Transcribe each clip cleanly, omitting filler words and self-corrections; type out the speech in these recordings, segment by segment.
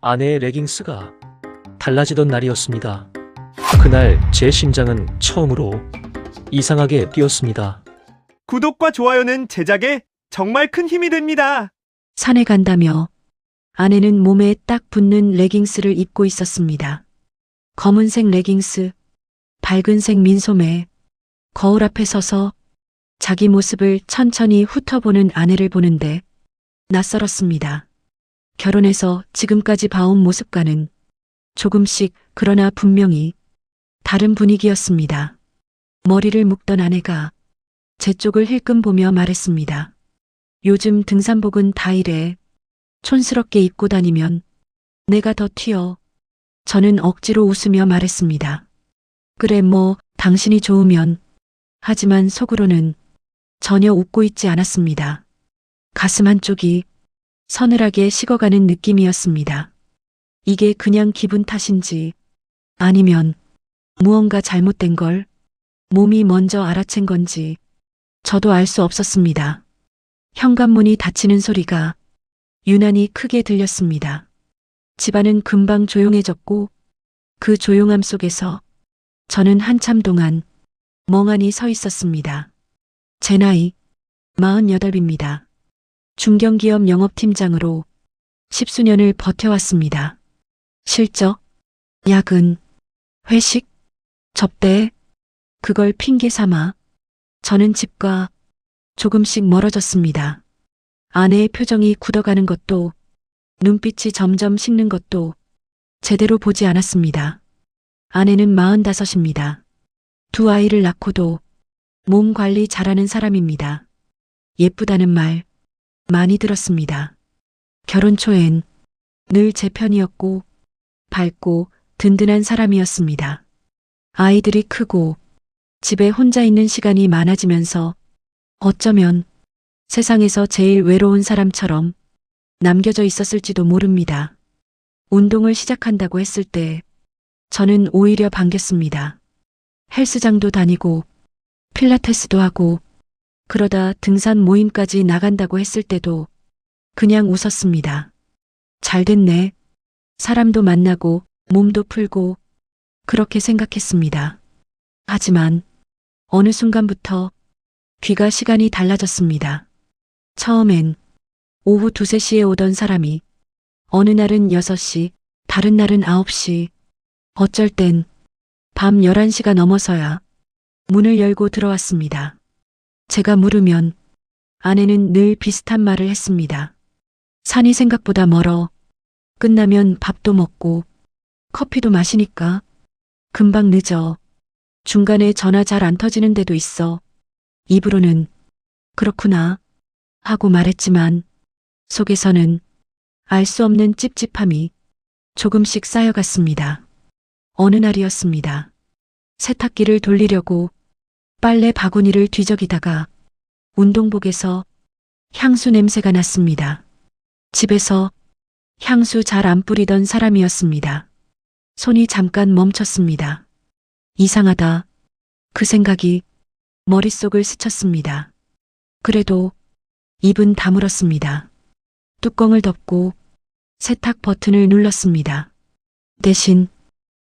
아내의 레깅스가 달라지던 날이었습니다. 그날 제 심장은 처음으로 이상하게 뛰었습니다. 구독과 좋아요는 제작에 정말 큰 힘이 됩니다. 산에 간다며 아내는 몸에 딱 붙는 레깅스를 입고 있었습니다. 검은색 레깅스, 밝은색 민소매, 거울 앞에 서서 자기 모습을 천천히 훑어보는 아내를 보는데 낯설었습니다. 결혼해서 지금까지 봐온 모습과는 조금씩 그러나 분명히 다른 분위기였습니다. 머리를 묶던 아내가 제 쪽을 힐끔 보며 말했습니다. 요즘 등산복은 다 이래. 촌스럽게 입고 다니면 내가 더 튀어. 저는 억지로 웃으며 말했습니다. 그래 뭐 당신이 좋으면. 하지만 속으로는 전혀 웃고 있지 않았습니다. 가슴 한쪽이 서늘하게 식어가는 느낌이었습니다. 이게 그냥 기분 탓인지 아니면 무언가 잘못된 걸 몸이 먼저 알아챈 건지 저도 알 수 없었습니다. 현관문이 닫히는 소리가 유난히 크게 들렸습니다. 집안은 금방 조용해졌고 그 조용함 속에서 저는 한참 동안 멍하니 서 있었습니다. 제 나이 48입니다. 중견기업 영업팀장으로 10수년을 버텨왔습니다. 실적, 야근, 회식, 접대, 그걸 핑계 삼아 저는 집과 조금씩 멀어졌습니다. 아내의 표정이 굳어가는 것도 눈빛이 점점 식는 것도 제대로 보지 않았습니다. 아내는 45입니다. 두 아이를 낳고도 몸 관리 잘하는 사람입니다. 예쁘다는 말 많이 들었습니다. 결혼 초엔 늘 제 편이었고 밝고 든든한 사람이었습니다. 아이들이 크고 집에 혼자 있는 시간이 많아지면서 어쩌면 세상에서 제일 외로운 사람처럼 남겨져 있었을지도 모릅니다. 운동을 시작한다고 했을 때 저는 오히려 반겼습니다. 헬스장도 다니고 필라테스도 하고 그러다 등산 모임까지 나간다고 했을 때도 그냥 웃었습니다. 잘 됐네. 사람도 만나고 몸도 풀고 그렇게 생각했습니다. 하지만 어느 순간부터 귀가 시간이 달라졌습니다. 처음엔 오후 2, 3시에 오던 사람이 어느 날은 6시, 다른 날은 9시, 어쩔 땐 밤 11시가 넘어서야 문을 열고 들어왔습니다. 제가 물으면 아내는 늘 비슷한 말을 했습니다. 산이 생각보다 멀어. 끝나면 밥도 먹고 커피도 마시니까 금방 늦어. 중간에 전화 잘 안 터지는 데도 있어. 입으로는 그렇구나 하고 말했지만 속에서는 알 수 없는 찝찝함이 조금씩 쌓여갔습니다. 어느 날이었습니다. 세탁기를 돌리려고 빨래 바구니를 뒤적이다가 운동복에서 향수 냄새가 났습니다. 집에서 향수 잘 안 뿌리던 사람이었습니다. 손이 잠깐 멈췄습니다. 이상하다. 그 생각이 머릿속을 스쳤습니다. 그래도 입은 다물었습니다. 뚜껑을 덮고 세탁 버튼을 눌렀습니다. 대신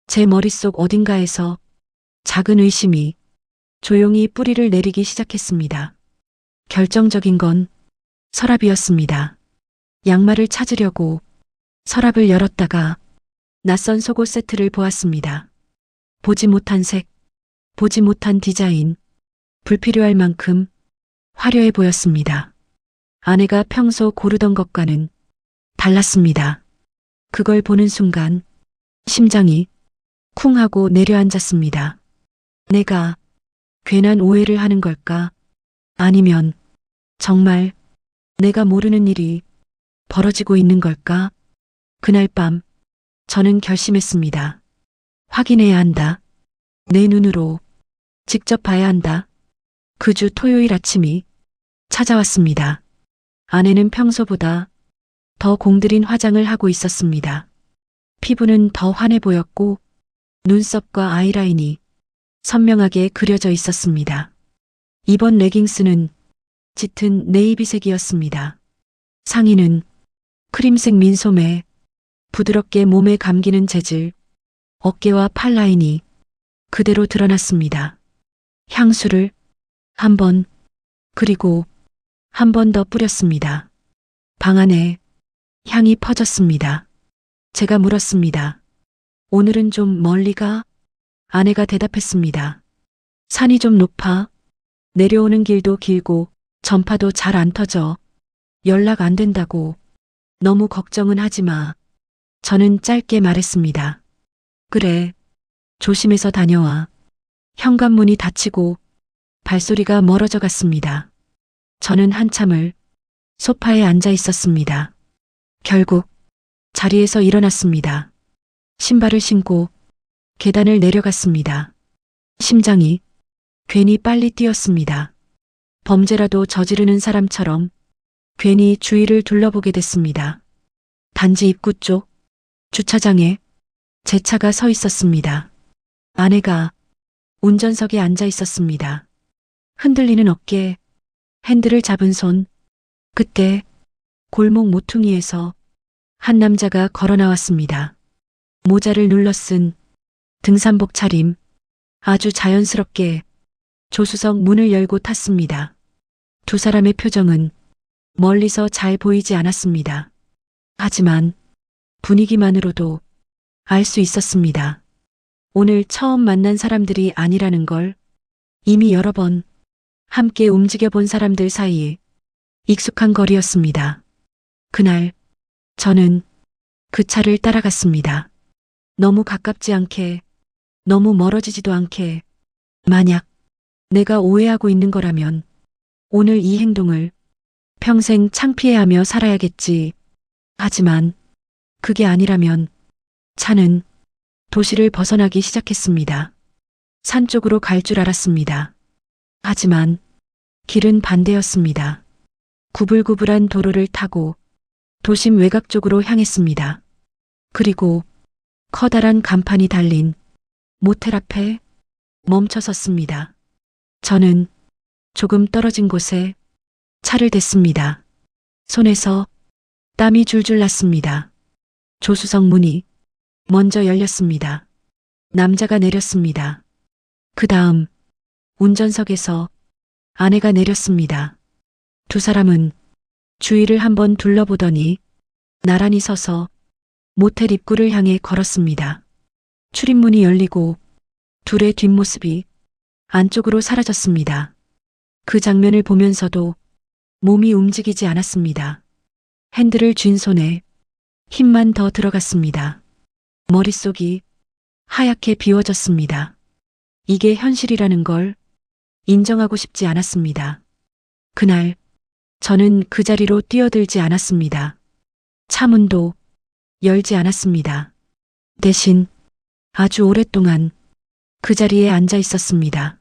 제 머릿속 어딘가에서 작은 의심이 조용히 뿌리를 내리기 시작했습니다. 결정적인 건 서랍이었습니다. 양말을 찾으려고 서랍을 열었다가 낯선 속옷 세트를 보았습니다. 보지 못한 색, 보지 못한 디자인, 불필요할 만큼 화려해 보였습니다. 아내가 평소 고르던 것과는 달랐습니다. 그걸 보는 순간 심장이 쿵 하고 내려앉았습니다. 내가 괜한 오해를 하는 걸까? 아니면 정말 내가 모르는 일이 벌어지고 있는 걸까? 그날 밤 저는 결심했습니다. 확인해야 한다. 내 눈으로 직접 봐야 한다. 그 주 토요일 아침이 찾아왔습니다. 아내는 평소보다 더 공들인 화장을 하고 있었습니다. 피부는 더 환해 보였고 눈썹과 아이라인이 선명하게 그려져 있었습니다. 이번 레깅스는 짙은 네이비색이었습니다. 상의는 크림색 민소매, 부드럽게 몸에 감기는 재질, 어깨와 팔 라인이 그대로 드러났습니다. 향수를 한 번, 그리고 한 번 더 뿌렸습니다. 방 안에 향이 퍼졌습니다. 제가 물었습니다. 오늘은 좀 멀리 가? 아내가 대답했습니다. 산이 좀 높아. 내려오는 길도 길고 전파도 잘 안 터져. 연락 안 된다고. 너무 걱정은 하지 마. 저는 짧게 말했습니다. 그래. 조심해서 다녀와. 현관문이 닫히고 발소리가 멀어져 갔습니다. 저는 한참을 소파에 앉아 있었습니다. 결국 자리에서 일어났습니다. 신발을 신고 계단을 내려갔습니다. 심장이 괜히 빨리 뛰었습니다. 범죄라도 저지르는 사람처럼 괜히 주위를 둘러보게 됐습니다. 단지 입구 쪽 주차장에 제 차가 서 있었습니다. 아내가 운전석에 앉아 있었습니다. 흔들리는 어깨, 핸들을 잡은 손. 그때 골목 모퉁이에서 한 남자가 걸어 나왔습니다. 모자를 눌러 쓴 등산복 차림. 아주 자연스럽게 조수석 문을 열고 탔습니다. 두 사람의 표정은 멀리서 잘 보이지 않았습니다. 하지만 분위기만으로도 알 수 있었습니다. 오늘 처음 만난 사람들이 아니라는 걸. 이미 여러 번 함께 움직여 본 사람들 사이에 익숙한 거리였습니다. 그날 저는 그 차를 따라갔습니다. 너무 가깝지 않게, 너무 멀어지지도 않게. 만약 내가 오해하고 있는 거라면 오늘 이 행동을 평생 창피해하며 살아야겠지. 하지만 그게 아니라면 차는 도시를 벗어나기 시작했습니다. 산 쪽으로 갈 줄 알았습니다. 하지만 길은 반대였습니다. 구불구불한 도로를 타고 도심 외곽 쪽으로 향했습니다. 그리고 커다란 간판이 달린 모텔 앞에 멈춰 섰습니다. 저는 조금 떨어진 곳에 차를 댔습니다. 손에서 땀이 줄줄 났습니다. 조수석 문이 먼저 열렸습니다. 남자가 내렸습니다. 그 다음 운전석에서 아내가 내렸습니다. 두 사람은 주위를 한번 둘러보더니 나란히 서서 모텔 입구를 향해 걸었습니다. 출입문이 열리고 둘의 뒷모습이 안쪽으로 사라졌습니다. 그 장면을 보면서도 몸이 움직이지 않았습니다. 핸들을 쥔 손에 힘만 더 들어갔습니다. 머릿속이 하얗게 비워졌습니다. 이게 현실이라는 걸 인정하고 싶지 않았습니다. 그날 저는 그 자리로 뛰어들지 않았습니다. 차 문도 열지 않았습니다. 대신 아주 오랫동안 그 자리에 앉아 있었습니다.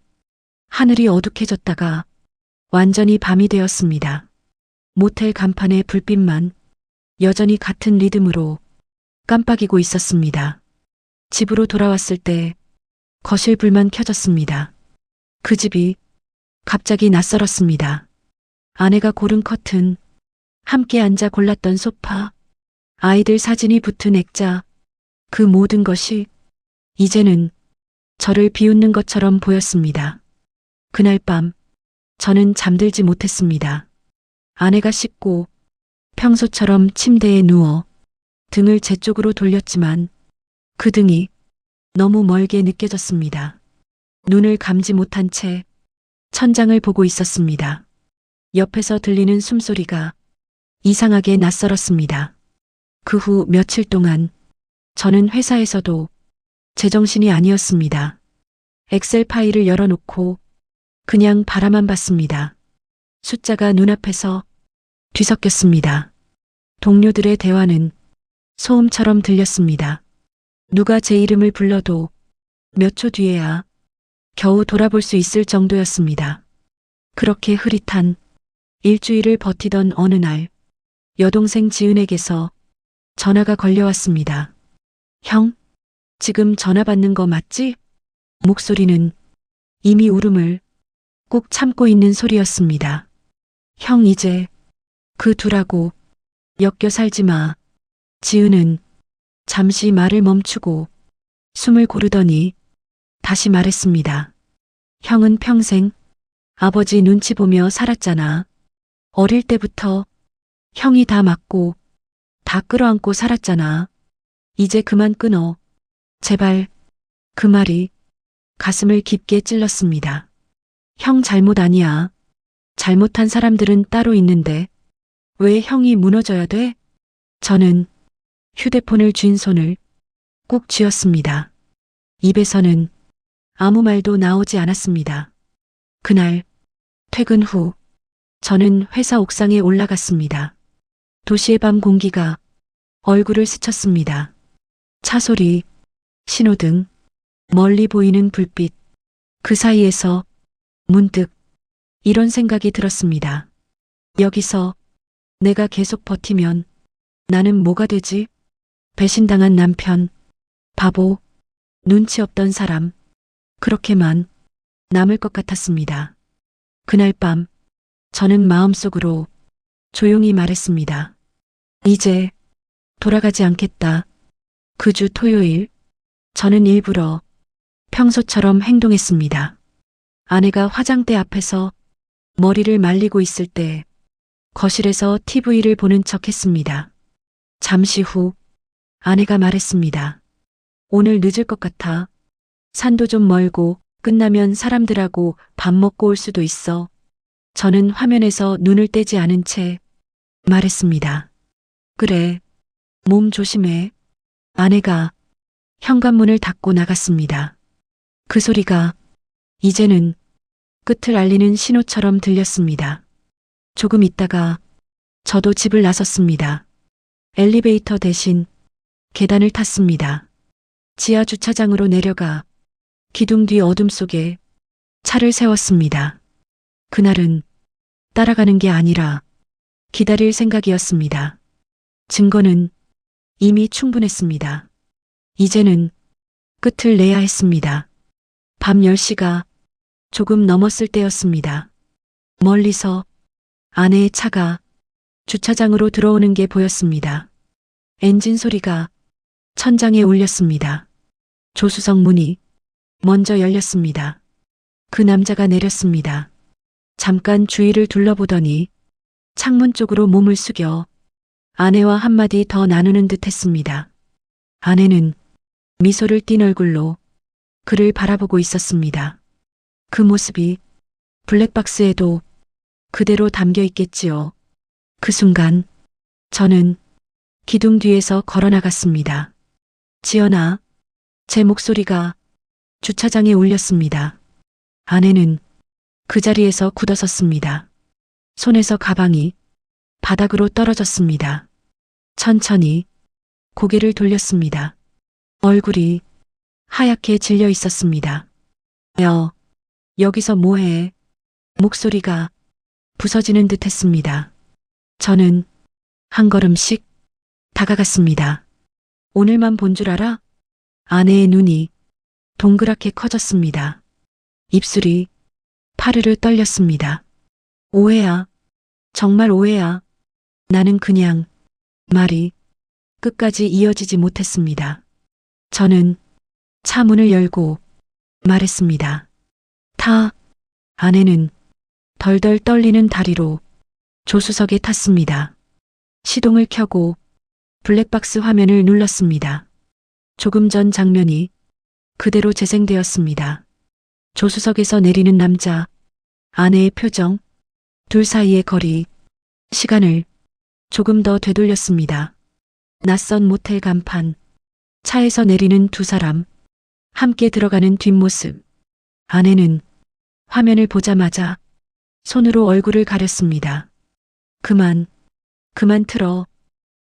하늘이 어둑해졌다가 완전히 밤이 되었습니다. 모텔 간판의 불빛만 여전히 같은 리듬으로 깜빡이고 있었습니다. 집으로 돌아왔을 때 거실 불만 켜졌습니다. 그 집이 갑자기 낯설었습니다. 아내가 고른 커튼, 함께 앉아 골랐던 소파, 아이들 사진이 붙은 액자, 그 모든 것이 이제는 저를 비웃는 것처럼 보였습니다. 그날 밤 저는 잠들지 못했습니다. 아내가 씻고 평소처럼 침대에 누워 등을 제 쪽으로 돌렸지만 그 등이 너무 멀게 느껴졌습니다. 눈을 감지 못한 채 천장을 보고 있었습니다. 옆에서 들리는 숨소리가 이상하게 낯설었습니다. 그 후 며칠 동안 저는 회사에서도 제정신이 아니었습니다. 엑셀 파일을 열어놓고 그냥 바라만 봤습니다. 숫자가 눈앞에서 뒤섞였습니다. 동료들의 대화는 소음처럼 들렸습니다. 누가 제 이름을 불러도 몇 초 뒤에야 겨우 돌아볼 수 있을 정도였습니다. 그렇게 흐릿한 일주일을 버티던 어느 날 여동생 지은에게서 전화가 걸려왔습니다. 형, 지금 전화 받는 거 맞지? 목소리는 이미 울음을 꾹 참고 있는 소리였습니다. 형 이제 그 둘하고 엮여 살지 마. 지은은 잠시 말을 멈추고 숨을 고르더니 다시 말했습니다. 형은 평생 아버지 눈치 보며 살았잖아. 어릴 때부터 형이 다 맞고 다 끌어안고 살았잖아. 이제 그만 끊어. 제발. 그 말이 가슴을 깊게 찔렀습니다. 형 잘못 아니야. 잘못한 사람들은 따로 있는데 왜 형이 무너져야 돼? 저는 휴대폰을 쥔 손을 꾹 쥐었습니다. 입에서는 아무 말도 나오지 않았습니다. 그날 퇴근 후 저는 회사 옥상에 올라갔습니다. 도시의 밤 공기가 얼굴을 스쳤습니다. 차 소리, 신호등, 멀리 보이는 불빛, 그 사이에서 문득 이런 생각이 들었습니다. 여기서 내가 계속 버티면 나는 뭐가 되지? 배신당한 남편, 바보, 눈치 없던 사람, 그렇게만 남을 것 같았습니다. 그날 밤 저는 마음속으로 조용히 말했습니다. 이제 돌아가지 않겠다. 그 주 토요일 저는 일부러 평소처럼 행동했습니다. 아내가 화장대 앞에서 머리를 말리고 있을 때 거실에서 TV를 보는 척 했습니다. 잠시 후 아내가 말했습니다. 오늘 늦을 것 같아. 산도 좀 멀고 끝나면 사람들하고 밥 먹고 올 수도 있어. 저는 화면에서 눈을 떼지 않은 채 말했습니다. 그래. 몸 조심해. 아내가 현관문을 닫고 나갔습니다. 그 소리가 이제는 끝을 알리는 신호처럼 들렸습니다. 조금 있다가 저도 집을 나섰습니다. 엘리베이터 대신 계단을 탔습니다. 지하 주차장으로 내려가 기둥 뒤 어둠 속에 차를 세웠습니다. 그날은 따라가는 게 아니라 기다릴 생각이었습니다. 증거는 이미 충분했습니다. 이제는 끝을 내야 했습니다. 밤 10시가 조금 넘었을 때였습니다. 멀리서 아내의 차가 주차장으로 들어오는 게 보였습니다. 엔진 소리가 천장에 울렸습니다. 조수석 문이 먼저 열렸습니다. 그 남자가 내렸습니다. 잠깐 주위를 둘러보더니 창문 쪽으로 몸을 숙여 아내와 한마디 더 나누는 듯 했습니다. 아내는 미소를 띤 얼굴로 그를 바라보고 있었습니다. 그 모습이 블랙박스에도 그대로 담겨 있겠지요. 그 순간 저는 기둥 뒤에서 걸어 나갔습니다. 지연아, 제 목소리가 주차장에 울렸습니다. 아내는 그 자리에서 굳어섰습니다. 손에서 가방이 바닥으로 떨어졌습니다. 천천히 고개를 돌렸습니다. 얼굴이 하얗게 질려 있었습니다. 여기서 뭐해? 목소리가 부서지는 듯 했습니다. 저는 한 걸음씩 다가갔습니다. 오늘만 본 줄 알아? 아내의 눈이 동그랗게 커졌습니다. 입술이 파르르 떨렸습니다. 오해야. 정말 오해야. 나는 그냥 말이 끝까지 이어지지 못했습니다. 저는 차 문을 열고 말했습니다. 타. 아내는 덜덜 떨리는 다리로 조수석에 탔습니다. 시동을 켜고 블랙박스 화면을 눌렀습니다. 조금 전 장면이 그대로 재생되었습니다. 조수석에서 내리는 남자, 아내의 표정, 둘 사이의 거리, 시간을 조금 더 되돌렸습니다. 낯선 모텔 간판, 차에서 내리는 두 사람, 함께 들어가는 뒷모습. 아내는 화면을 보자마자 손으로 얼굴을 가렸습니다. 그만 틀어.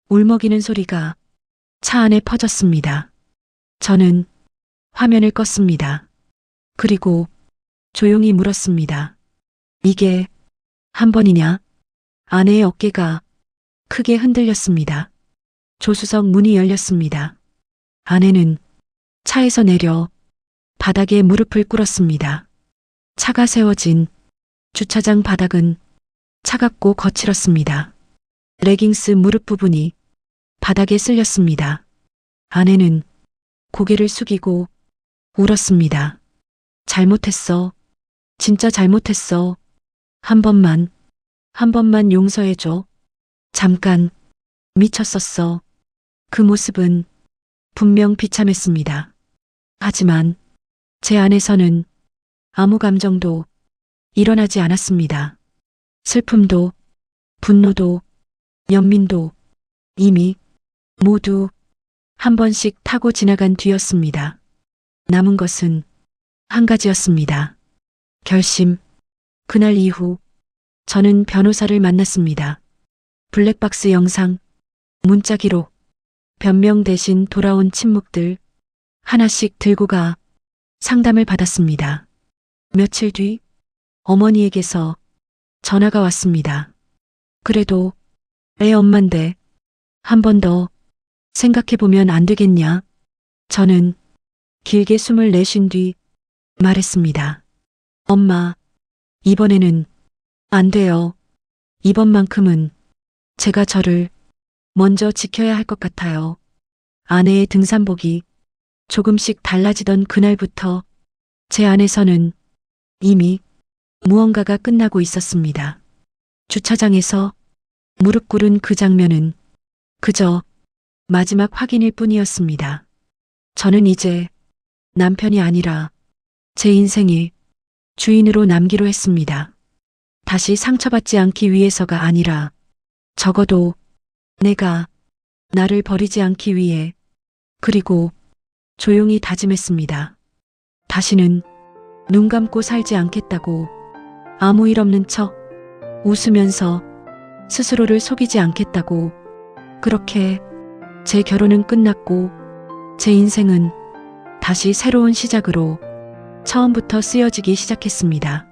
울먹이는 소리가 차 안에 퍼졌습니다. 저는 화면을 껐습니다. 그리고 조용히 물었습니다. 이게 한 번이냐? 아내의 어깨가 크게 흔들렸습니다. 조수석 문이 열렸습니다. 아내는 차에서 내려 바닥에 무릎을 꿇었습니다. 차가 세워진 주차장 바닥은 차갑고 거칠었습니다. 레깅스 무릎 부분이 바닥에 쓸렸습니다. 아내는 고개를 숙이고 울었습니다. 잘못했어. 진짜 잘못했어. 한 번만 용서해줘. 잠깐 미쳤었어. 그 모습은 분명 비참했습니다. 하지만 제 안에서는 아무 감정도 일어나지 않았습니다. 슬픔도, 분노도, 연민도 이미 모두 한 번씩 타고 지나간 뒤였습니다. 남은 것은 한 가지였습니다. 결심. 그날 이후 저는 변호사를 만났습니다. 블랙박스 영상, 문자 기록, 변명 대신 돌아온 침묵들 하나씩 들고 가 상담을 받았습니다. 며칠 뒤 어머니에게서 전화가 왔습니다. 그래도 애 엄만데 한 번 더 생각해보면 안 되겠냐? 저는 길게 숨을 내쉰 뒤 말했습니다. 엄마, 이번에는 안 돼요. 이번만큼은 제가 저를 먼저 지켜야 할 것 같아요. 아내의 등산복이 조금씩 달라지던 그날부터 제 안에서는 이미 무언가가 끝나고 있었습니다. 주차장에서 무릎 꿇은 그 장면은 그저 마지막 확인일 뿐이었습니다. 저는 이제 남편이 아니라 제 인생의 주인으로 남기로 했습니다. 다시 상처받지 않기 위해서가 아니라 적어도 내가 나를 버리지 않기 위해. 그리고 조용히 다짐했습니다. 다시는 눈 감고 살지 않겠다고. 아무 일 없는 척 웃으면서 스스로를 속이지 않겠다고. 그렇게 제 결혼은 끝났고 제 인생은 다시 새로운 시작으로 처음부터 쓰여지기 시작했습니다.